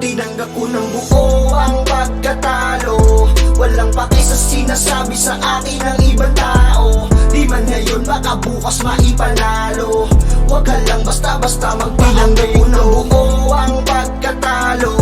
Tinanggap ko ng buo ang pagkatalo. Walang pake sa sinasabi sa akin ng ibang tao. Di man ngayon baka bukas maipanalo. Huwag ka lang basta-basta magtinanggap ko ng buo ang pagkatalo.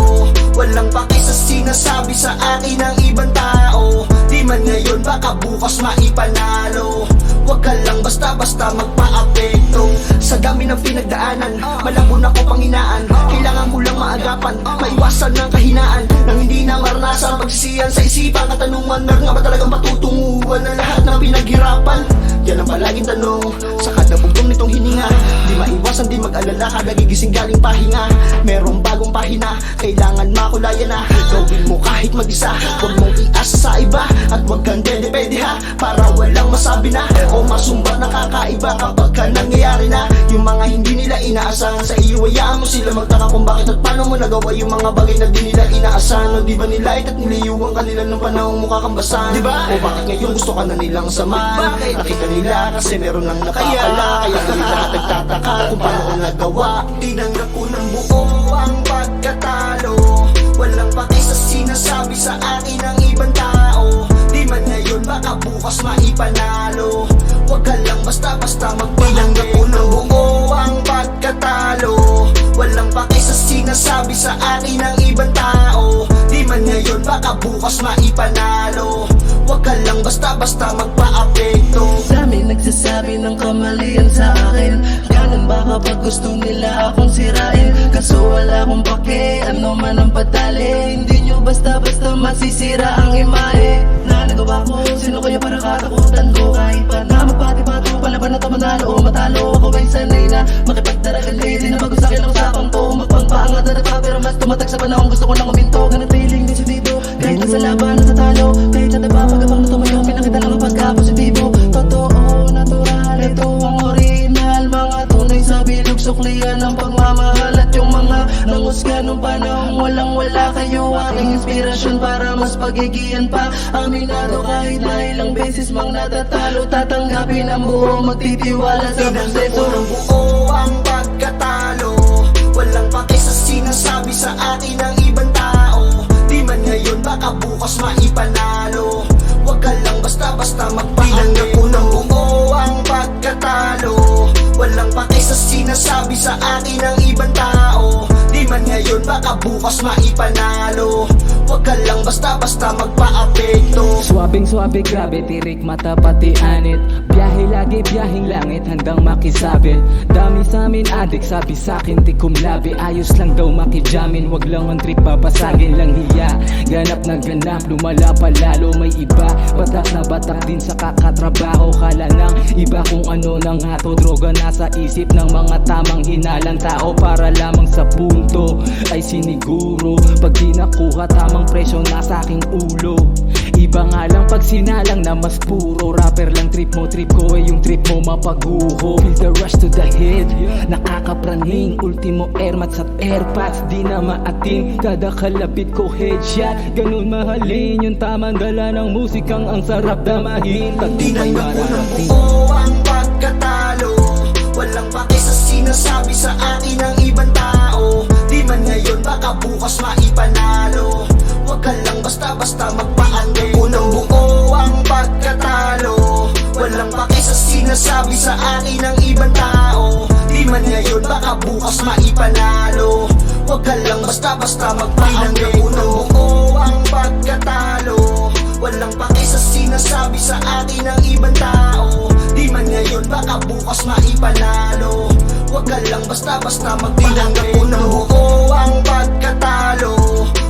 Walang pake sa sinasabi sa akin ng ibang tao. Di man ngayon baka bukas maipanalo. Huwag ka lang basta-basta magpa-apekto. Sa dami ng pinagdaanan, malabo na ko panghinaan. Kailangan ko lang maagapan, maiwasan ng kahinaan. Nang hindi na maranasan, pagsisiyan sa isipan, katanungan, meron nga ba talagang patutunguhan na lahat ng pinaghirapan? Yan ang palaging tanong sa kada bugtong nitong hininga. Di maiwasan, di mag-alala, kada gigising galing pahinga. Merong bagong pahina, kailangan makulayan na. Gawin mo kahit mag-isa, huwag mong iasa sa iba. At huwag kang dede-pede ha, para walang masabi na o masumbat na kakaiba kapag ka nangyayari na. Yung mga hindi nila inaasahan sa iyo, hayaan mo sila magtaka kung bakit at paano mo nagawa yung mga bagay na di nila inaasahan. O di ba nila at niliyuwang kanila nung panahon mukha kang basahan, diba? O bakit ngayon gusto ka na nilang samahan? Nakita nila kasi meron lang napapala, kaya nila nagtataka kung paano nagawa. Tinanggap ko ng buo ang pagkatalo. Walang pake sa sinasabi sa akin ng ibang tao. Di man ngayon baka bukas maipanalo. Huwag ka lang basta-basta magtinanggap ko ng buo ang pagkatalo. Walang pake sa sinasabi sa akin ng ibang tao. Di man ngayon baka bukas maipanalo. Huwag ka lang basta-basta magpa-apekto. Dami nagsasabi ng kamalian sa akin. Ganun ba kapag gusto nila akong sirain? Kaso wala akong pake, ano man ang padali. Hindi nyo basta-basta masisira ang imahe na nagawa ko. Sino kaya para katakutan ko? Kahit pa na magpati-pato, palaban na to manalo o matalo. Ako ba'y sanay na makipagdaragali? Di na bago sa'kin ang usapang to. Magpangpaangat na nata, pero mas tumatag sa panahon. Gusto ko lang uminto, ganang feeling din si dito. Kahit na sa laban, natatalo. Kahit sa diba, pagabang na tumayo, pinakita lang ang pagka-positibo. Totoo, natural, ito ang original. Mga tunay sa bilog, suklian ang pagmamahal. At yung mga nangusga nung panahon, walang-wala kayo. Aking inspirasyon para mas pagigian pa. Aminado kahit na ilang beses mang natatalo. Tatanggapin ang buo, magtitiwala sa proseso. Ng buo ang pagkatalo. Walang pake sa sinasabi sa akin ng ibang tao. Di man ngayon baka bukas maipanalo. Huwag ka lang basta-basta magtinanggap ko ng buo ang pagkatalo. Walang pake sa sinasabi sa akin ng ibang tao. Di man ngayon baka bukas maipanalo. Huwag ka lang basta-basta magpa-apekto. Swabing-swabe, grabe, tirik mata pati anit. Biyahe lagi, biyaheng langit, handang makisabit. Dami sa amin adik, sabi sa'kin di kumlabi. Ayos lang daw makijamin, wag lang ang trip, babasagin lang hiya. Ganap na ganap, lumala pa lalo, may iba. Batak na batak din sa kakatrabaho. Kala ng iba kung ano nang hato. Droga nasa isip ng mga tamang hinalang tao. Para lamang sa punto ay siniguro. Pag di nakuha tamang presyo nasa aking ulo. Iba nga lang pag sinalang na mas puro. Rapper lang trip mo, trip ko eh yung trip mo mapaguho. Feel the rush to the head, nakakapraning. Ultimo airmats at airpods, di na maating. Kada kalapit ko headshot, ganun mahalin. Yung tamang dala ng musikang ang sarap damahin. Pag di may mararating. Buo ang pagkatalo. Walang pake sa sinasabi sa akin ng ibang tao. Di man ngayon baka bukas maipanalo. Huwag ka lang basta-basta magpaanggap ko ng buo ang pagkatalo. Walang pake sa sinasabi sa akin ng ibang tao. Di man ngayon baka bukas maipanalo. Huwag ka lang basta-basta magpaanggap ko ng buo ang pagkatalo. Walang pake sa sinasabi sa akin ng ibang tao. Di man ngayon baka bukas maipanalo. Huwag ka lang basta-basta magtinanggap ko ng buo ang pagkatalo.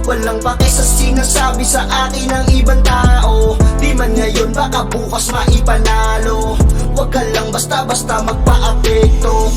Walang pake sa sinasabi sa akin ng ibang tao. Di man ngayon baka bukas maipanalo. Huwag ka lang basta-basta magpa-apekto.